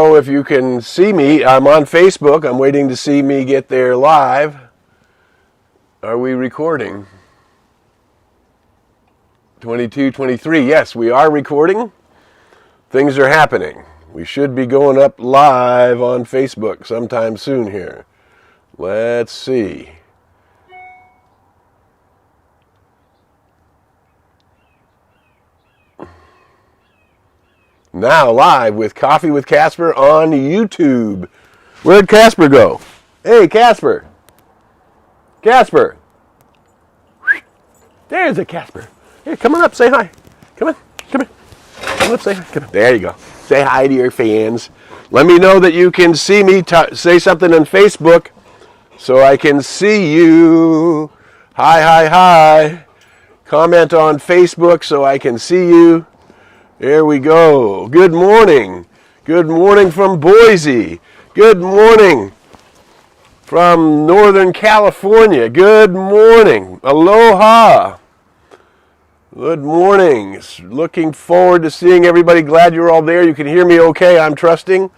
Oh, if you can see me, I'm on Facebook. I'm waiting to see me get there live. Are we recording? 22, 23. Yes, we are recording. Things are happening. We should be going up live on Facebook sometime soon here. Let's see. Now live with Coffee with Casper on YouTube. Where'd Casper go? Hey, Casper. Casper. There's a Casper. Here, come on up, say hi. Come on, come here. Come up, say hi. Come on. There you go. Say hi to your fans. Let me know that you can see me. Say something on Facebook so I can see you. Hi, hi, hi. Comment on Facebook so I can see you. There we go. Good morning. Good morning from Boise. Good morning from Northern California. Good morning. Aloha. Good morning. Looking forward to seeing everybody. Glad you're all there. You can hear me okay, I'm trusting.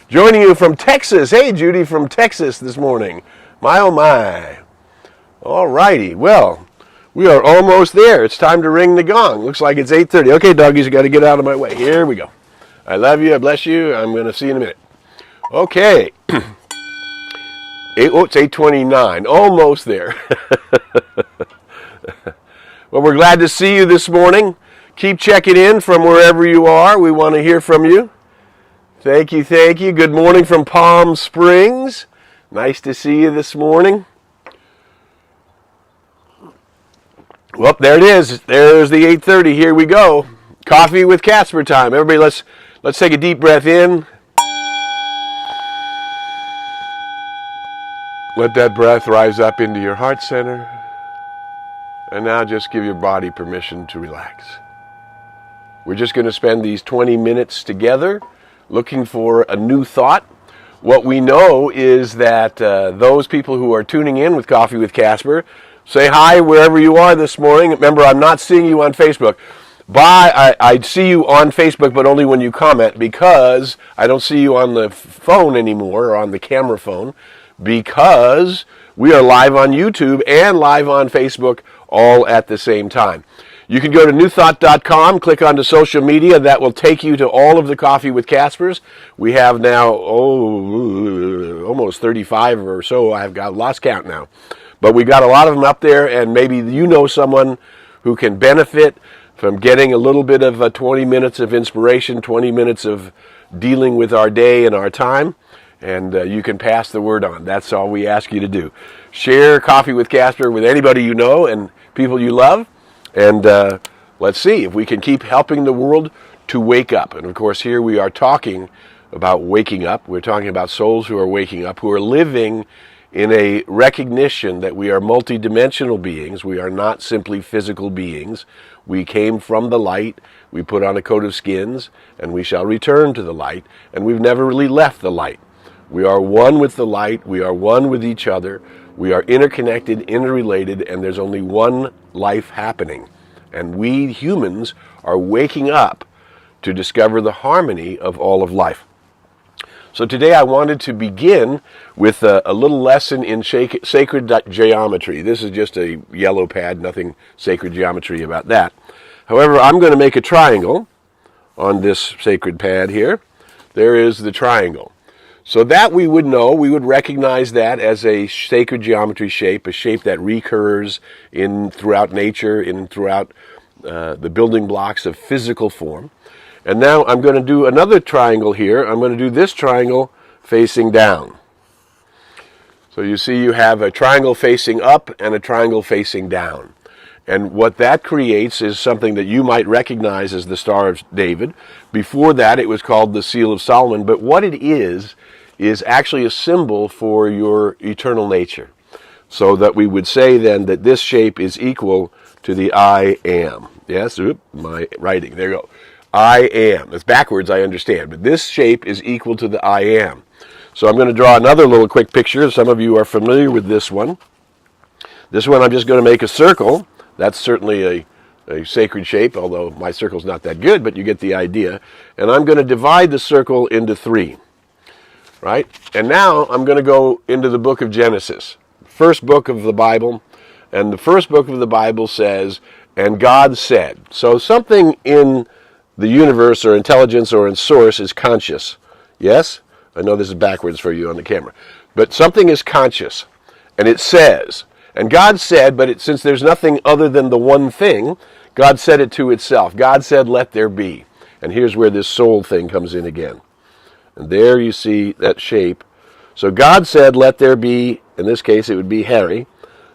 Joining you from Texas. Hey, Judy from Texas this morning. My, oh, my. All righty. Well, we are almost there. It's time to ring the gong. Looks like it's 8:30. Okay, doggies, you got to get out of my way. Here we go. I love you. I bless you. I'm going to see you in a minute. Okay. It's 8:29. Almost there. Well, we're glad to see you this morning. Keep checking in from wherever you are. We want to hear from you. Thank you, thank you. Good morning from Palm Springs. Nice to see you this morning. Well, there it is. There's the 8:30. Here we go. Coffee with Casper time. Everybody, let's take a deep breath in. Let that breath rise up into your heart center. And now just give your body permission to relax. We're just going to spend these 20 minutes together looking for a new thought. What we know is that those people who are tuning in with Coffee with Casper, say hi wherever you are this morning. Remember, I'm not seeing you on Facebook. I see you on Facebook, but only when you comment, because I don't see you on the phone anymore, or on the camera phone, because we are live on YouTube and live on Facebook all at the same time. You can go to newthought.com, click onto social media. That will take you to all of the Coffee with Caspers. We have now, almost 35 or so. I've lost count now. But we got a lot of them up there, and maybe you know someone who can benefit from getting a little bit of 20 minutes of inspiration, 20 minutes of dealing with our day and our time, and you can pass the word on. That's all we ask you to do. Share Coffee with Casper with anybody you know and people you love, and let's see if we can keep helping the world to wake up. And of course, here we are talking about waking up. We're talking about souls who are waking up, who are living in a recognition that we are multidimensional beings. We are not simply physical beings. We came from the light, we put on a coat of skins, and we shall return to the light, and we've never really left the light. We are one with the light, we are one with each other, we are interconnected, interrelated, and there's only one life happening. And we humans are waking up to discover the harmony of all of life. So today I wanted to begin with a little lesson in sacred geometry. This is just a yellow pad, nothing sacred geometry about that. However, I'm going to make a triangle on this sacred pad here. There is the triangle. So that we would know, we would recognize that as a sacred geometry shape, a shape that recurs throughout nature, throughout the building blocks of physical form. And now I'm going to do another triangle here. I'm going to do this triangle facing down. So you see you have a triangle facing up and a triangle facing down. And what that creates is something that you might recognize as the Star of David. Before that, it was called the Seal of Solomon. But what it is actually a symbol for your eternal nature. So that we would say then that this shape is equal to the I am. Yes, my writing, there you go. I am. It's backwards, I understand, but this shape is equal to the I am. So I'm going to draw another little quick picture. Some of you are familiar with this one. This one I'm just going to make a circle. That's certainly a sacred shape, although my circle's not that good, but you get the idea. And I'm going to divide the circle into three. right? And now I'm going to go into the book of Genesis, first book of the Bible. And the first book of the Bible says, and God said. So something in the universe or intelligence or in source is conscious. Yes? I know this is backwards for you on the camera. But something is conscious. And it says, and God said, but since there's nothing other than the one thing, God said it to itself. God said, let there be. And here's where this soul thing comes in again. And there you see that shape. So God said, let there be, in this case it would be Harry.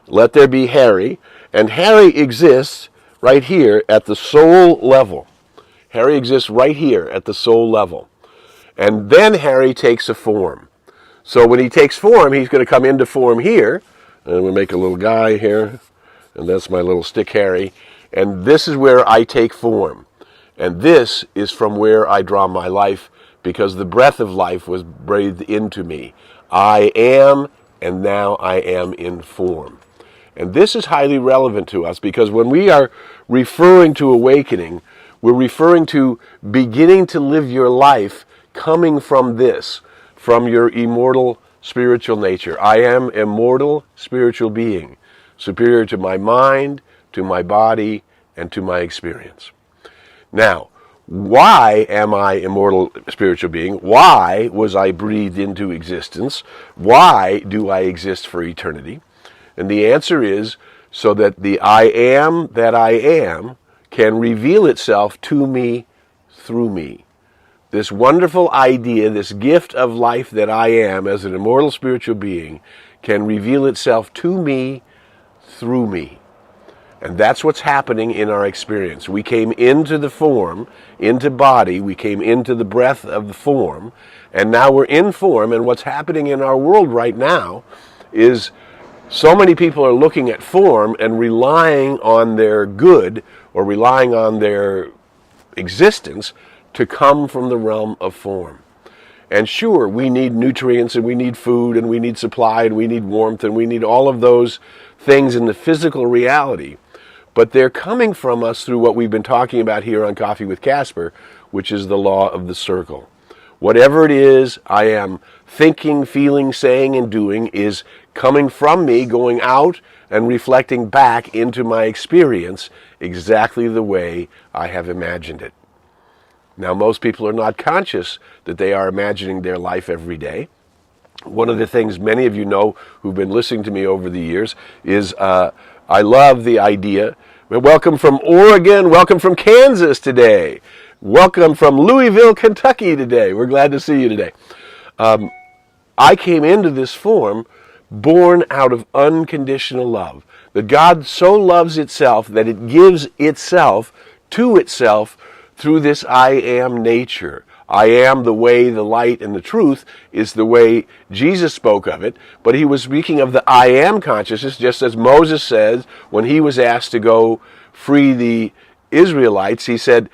Let there be Harry. And Harry exists right here at the soul level. Harry exists right here at the soul level. And then Harry takes a form. So when he takes form, he's going to come into form here. And we'll make a little guy here. And that's my little stick Harry. And this is where I take form. And this is from where I draw my life, because the breath of life was breathed into me. I am, and now I am in form. And this is highly relevant to us, because when we are referring to awakening, we're referring to beginning to live your life coming from this, from your immortal spiritual nature. I am a immortal spiritual being, superior to my mind, to my body, and to my experience. Now, why am I immortal spiritual being? Why was I breathed into existence? Why do I exist for eternity? And the answer is so that the I am that I am can reveal itself to me through me. This wonderful idea, this gift of life that I am as an immortal spiritual being can reveal itself to me through me. And that's what's happening in our experience. We came into the form, into body, we came into the breath of the form, and now we're in form, and what's happening in our world right now is so many people are looking at form and relying on their good or relying on their existence to come from the realm of form. And sure, we need nutrients and we need food and we need supply and we need warmth and we need all of those things in the physical reality. But they're coming from us through what we've been talking about here on Coffee with Casper, which is the law of the circle. Whatever it is I am thinking, feeling, saying, and doing is coming from me, going out and reflecting back into my experience exactly the way I have imagined it. Now, most people are not conscious that they are imagining their life every day. One of the things many of you know who've been listening to me over the years is I love the idea. Welcome from Oregon. Welcome from Kansas today. Welcome from Louisville, Kentucky today. We're glad to see you today. I came into this form born out of unconditional love. That God so loves itself that it gives itself to itself through this I am nature. I am the way, the light, and the truth is the way Jesus spoke of it. But he was speaking of the I am consciousness, just as Moses says when he was asked to go free the Israelites. They said,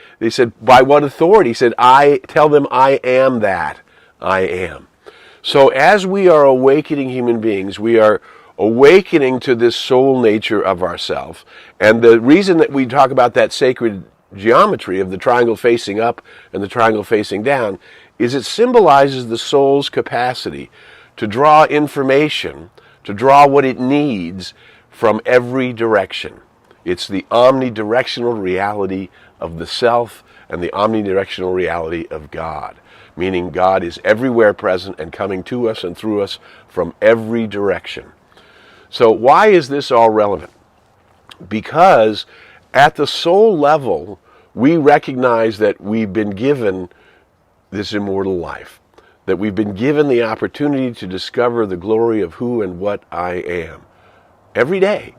by what authority? He said, I tell them I am that I am. So as we are awakening human beings, we are awakening to this soul nature of ourself. And the reason that we talk about that sacred geometry of the triangle facing up and the triangle facing down is it symbolizes the soul's capacity to draw information, to draw what it needs from every direction. It's the omnidirectional reality of the self and the omnidirectional reality of God, meaning God is everywhere present and coming to us and through us from every direction. So why is this all relevant? Because at the soul level, we recognize that we've been given this immortal life, that we've been given the opportunity to discover the glory of who and what I am. Every day,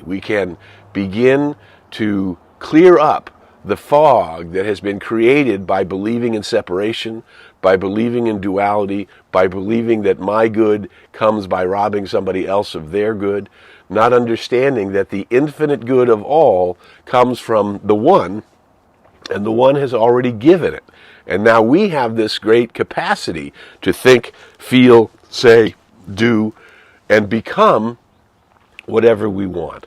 we can begin to clear up the fog that has been created by believing in separation, by believing in duality, by believing that my good comes by robbing somebody else of their good, not understanding that the infinite good of all comes from the one, and the one has already given it. And now we have this great capacity to think, feel, say, do, and become whatever we want.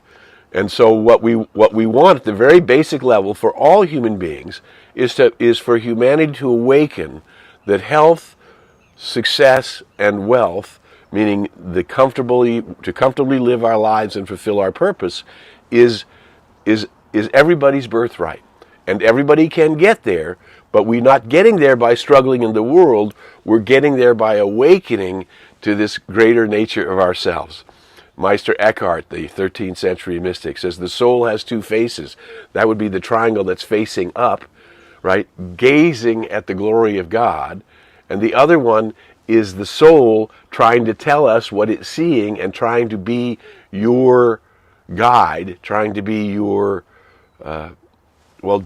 And so what we want at the very basic level for all human beings is for humanity to awaken that health, success and wealth, meaning to comfortably live our lives and fulfill our purpose, is everybody's birthright. And everybody can get there, but we're not getting there by struggling in the world. We're getting there by awakening to this greater nature of ourselves. Meister Eckhart, the 13th century mystic, says the soul has two faces. That would be the triangle that's facing up, right, gazing at the glory of God. And the other one is the soul trying to tell us what it's seeing and trying to be your guide, trying to be your,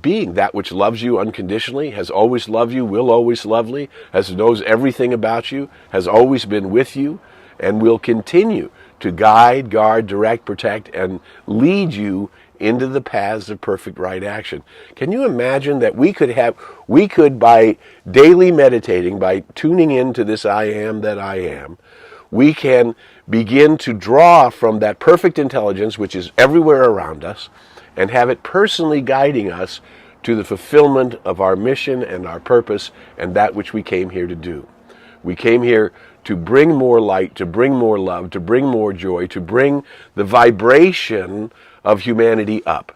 being that which loves you unconditionally, has always loved you, will always love you, knows everything about you, has always been with you, and will continue to guide, guard, direct, protect, and lead you into the paths of perfect right action. Can you imagine that we could by daily meditating, by tuning into this I am that I am, we can begin to draw from that perfect intelligence which is everywhere around us and have it personally guiding us to the fulfillment of our mission and our purpose and that which we came here to do. We came here to bring more light, to bring more love, to bring more joy, to bring the vibration of humanity up.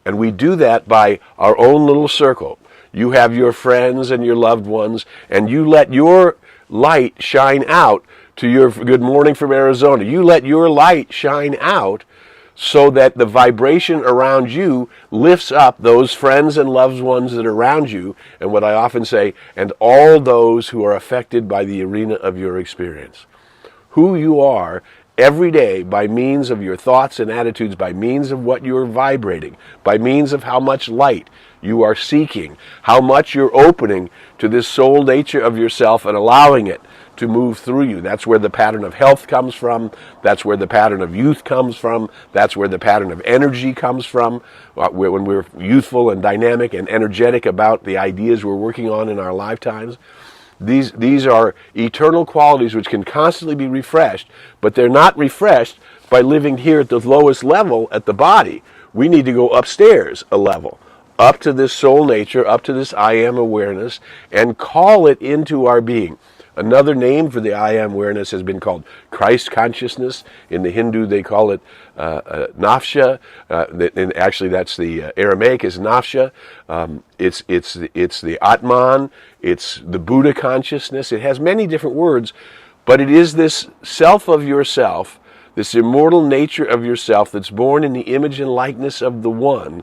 And we do that by our own little circle. You have your friends and your loved ones, and you let your light shine out to your good morning from Arizona. You let your light shine out so that the vibration around you lifts up those friends and loved ones that are around you, and what I often say, and all those who are affected by the arena of your experience. Who you are every day by means of your thoughts and attitudes, by means of what you're vibrating, by means of how much light you are seeking, how much you're opening to this soul nature of yourself and allowing it to move through you. That's where the pattern of health comes from. That's where the pattern of youth comes from. That's where the pattern of energy comes from. When we're youthful and dynamic and energetic about the ideas we're working on in our lifetimes. These are eternal qualities which can constantly be refreshed, but they're not refreshed by living here at the lowest level at the body. We need to go upstairs a level, up to this soul nature, up to this I am awareness, and call it into our being. Another name for the I am awareness has been called Christ consciousness. In the Hindu, they call it nafsha. And actually, that's the Aramaic is nafsha. It's the Atman. It's the Buddha consciousness. It has many different words, but it is this self of yourself, this immortal nature of yourself that's born in the image and likeness of the One,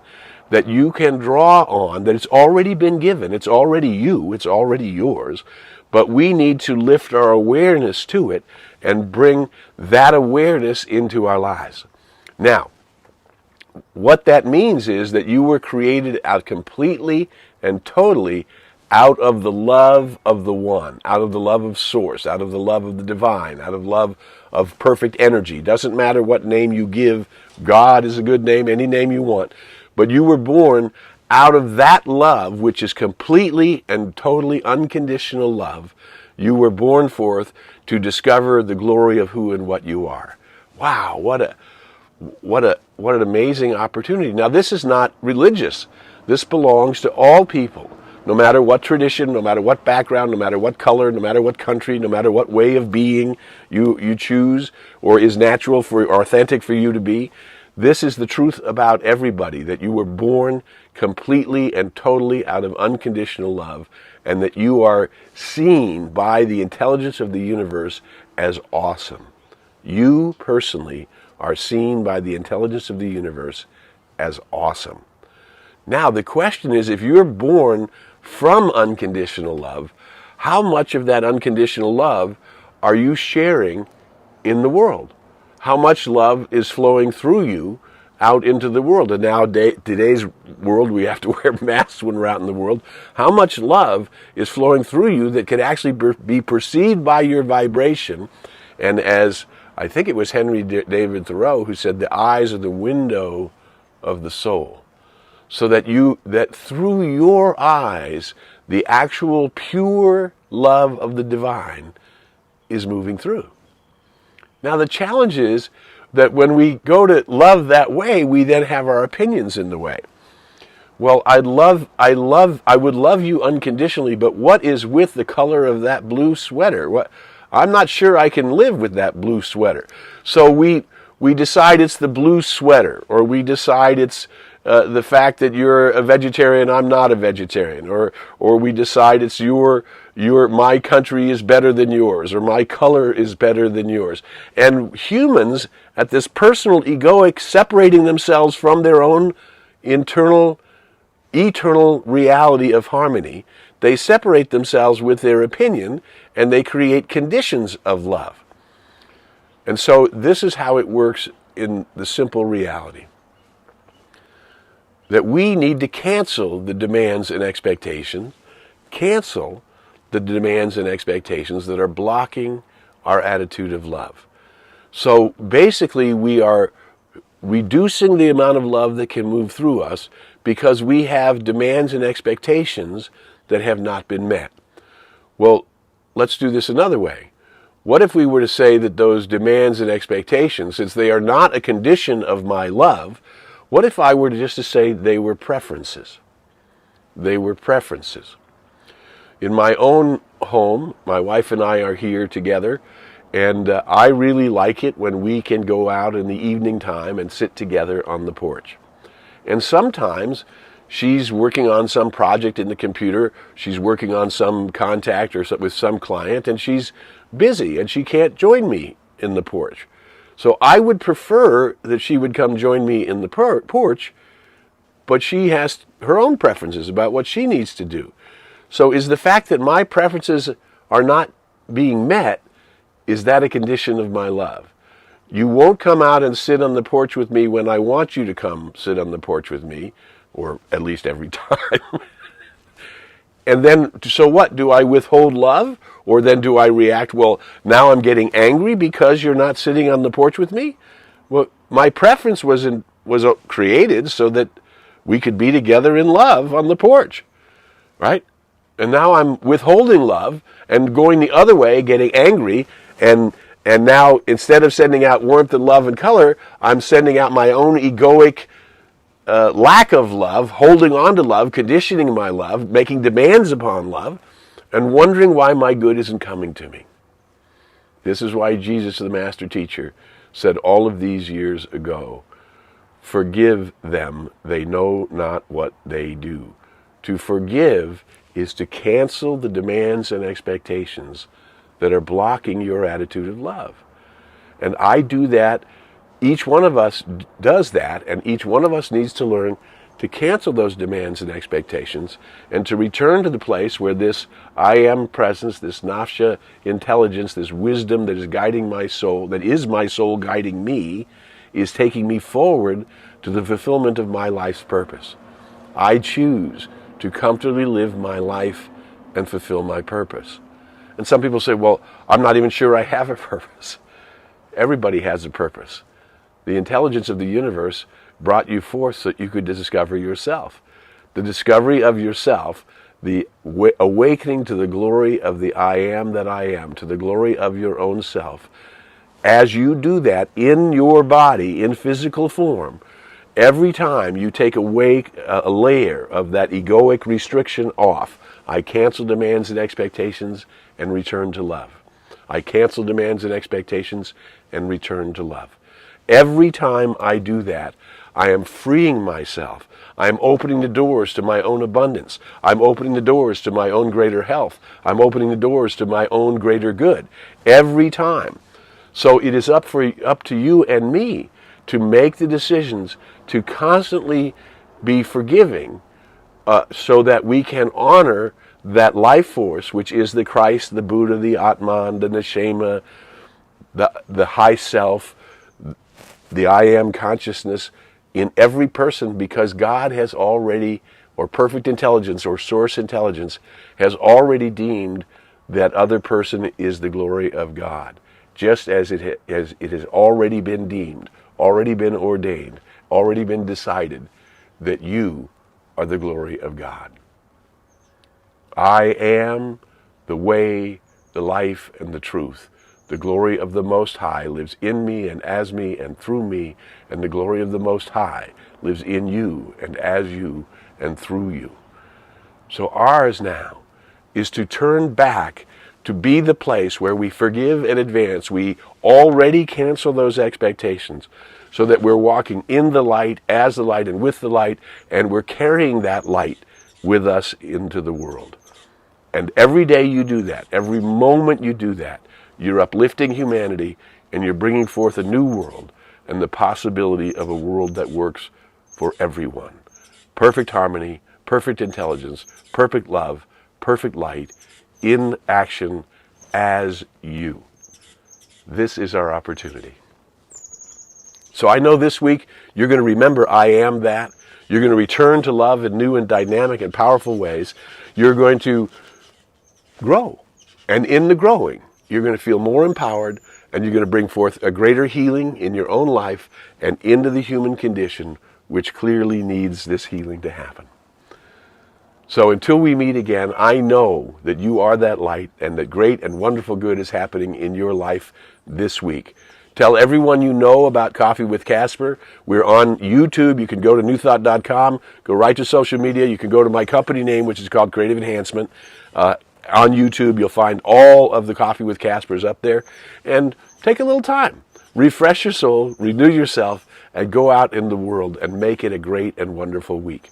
that you can draw on, that it's already been given. It's already you. It's already yours. But we need to lift our awareness to it and bring that awareness into our lives. Now, what that means is that you were created out completely and totally out of the love of the One, out of the love of Source, out of the love of the Divine, out of love of perfect energy. Doesn't matter what name you give. God is a good name, any name you want. But you were born out of that love, which is completely and totally unconditional love. You were born forth to discover the glory of who and what you are. Wow, what an amazing opportunity. Now, this is not religious. This belongs to all people, no matter what tradition, no matter what background, no matter what color, no matter what country, no matter what way of being you choose or is natural or authentic for you to be. This is the truth about everybody, that you were born completely and totally out of unconditional love, and that you are seen by the intelligence of the universe as awesome. You personally are seen by the intelligence of the universe as awesome. Now, the question is, if you're born from unconditional love, how much of that unconditional love are you sharing in the world? How much love is flowing through you out into the world? And now, today's world, we have to wear masks when we're out in the world. How much love is flowing through you that could actually be perceived by your vibration? And as I think it was Henry David Thoreau who said, the eyes are the window of the soul. So that through your eyes, the actual pure love of the divine is moving through. Now, the challenge is that when we go to love that way, we then have our opinions in the way. Well, I would love you unconditionally, but what is with the color of that blue sweater? I'm not sure I can live with that blue sweater. So we decide it's the blue sweater, or we decide it's the fact that you're a vegetarian, I'm not a vegetarian, or we decide it's my country is better than yours, or my color is better than yours. And humans, at this personal egoic separating themselves from their own internal eternal reality of harmony, they separate themselves with their opinion, and they create conditions of love. And so this is how it works in the simple reality. That we need to cancel the demands and expectations, cancel the demands and expectations that are blocking our attitude of love. So basically we are reducing the amount of love that can move through us because we have demands and expectations that have not been met. Well, let's do this another way. What if we were to say that those demands and expectations, since they are not a condition of my love, what if I were just to say they were preferences? They were preferences. In my own home, my wife and I are here together, and I really like it when we can go out in the evening time and sit together on the porch. And sometimes she's working on some project in the computer, she's working on some contact or with some client, and she's busy and she can't join me in the porch. So I would prefer that she would come join me in the porch, but she has her own preferences about what she needs to do. So is the fact that my preferences are not being met, is that a condition of my love? You won't come out and sit on the porch with me when I want you to come sit on the porch with me, or at least every time. And then, so what? Do I withhold love? Or then do I react, well, now I'm getting angry because you're not sitting on the porch with me? Well, my preference was created so that we could be together in love on the porch, right? And now I'm withholding love and going the other way, getting angry, and now instead of sending out warmth and love and color, I'm sending out my own egoic lack of love, holding on to love, conditioning my love, making demands upon love, and wondering why my good isn't coming to me. This is why Jesus, the master teacher, said all of these years ago, forgive them, they know not what they do. To forgive is to cancel the demands and expectations that are blocking your attitude of love. And I do that. Each one of us does that, and each one of us needs to learn to cancel those demands and expectations and to return to the place where this I am presence, this nafsha intelligence, this wisdom that is guiding my soul, that is my soul guiding me, is taking me forward to the fulfillment of my life's purpose. I choose to comfortably live my life and fulfill my purpose. And some people say, well, I'm not even sure I have a purpose. Everybody has a purpose. The intelligence of the universe brought you forth so that you could discover yourself. The discovery of yourself, the awakening to the glory of the I am that I am, to the glory of your own self. As you do that in your body, in physical form, every time you take away a layer of that egoic restriction off, I cancel demands and expectations and return to love. I cancel demands and expectations and return to love. Every time I do that, I am freeing myself. I am opening the doors to my own abundance. I'm opening the doors to my own greater health. I'm opening the doors to my own greater good. Every time. So it is up to you and me to make the decisions to constantly be forgiving so that we can honor that life force, which is the Christ, the Buddha, the Atman, the Neshama, the high self, the I am consciousness in every person, because God has already, or perfect intelligence or source intelligence, has already deemed that other person is the glory of God, just as it has already been deemed, already been ordained, already been decided that you are the glory of God. I am the way, the life, and the truth. The glory of the Most High lives in me and as me and through me, and the glory of the Most High lives in you and as you and through you. So ours now is to turn back to be the place where we forgive and advance. We already cancel those expectations so that we're walking in the light, as the light, and with the light, and we're carrying that light with us into the world. And every day you do that, every moment you do that, you're uplifting humanity and you're bringing forth a new world and the possibility of a world that works for everyone. Perfect harmony, perfect intelligence, perfect love, perfect light, in action as you. This is our opportunity. So I know this week you're going to remember I am that. You're going to return to love in new and dynamic and powerful ways. You're going to grow. And in the growing, you're going to feel more empowered, and you're going to bring forth a greater healing in your own life and into the human condition, which clearly needs this healing to happen. So until we meet again, I know that you are that light and that great and wonderful good is happening in your life this week. Tell everyone you know about Coffee with Casper. We're on YouTube. You can go to newthought.com, go right to social media. You can go to my company name, which is called Creative Enhancement. On YouTube, you'll find all of the Coffee with Caspers up there. And take a little time. Refresh your soul, renew yourself, and go out in the world and make it a great and wonderful week.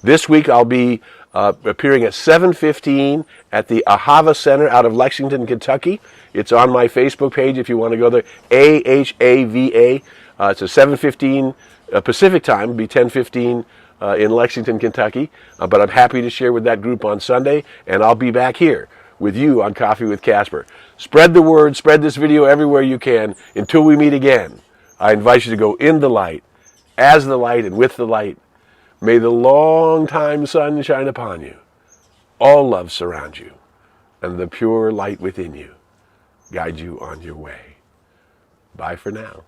This week I'll be appearing at 7:15 at the Ahava Center out of Lexington, Kentucky. It's on my Facebook page if you want to go there. AHAVA. It's a 7:15 Pacific time. It'll be 10:15 in Lexington, Kentucky. But I'm happy to share with that group on Sunday, and I'll be back here with you on Coffee with Casper. Spread the word. Spread this video everywhere you can. Until we meet again, I invite you to go in the light, as the light, and with the light. May the long-time sun shine upon you. All love surround you, and the pure light within you guide you on your way. Bye for now.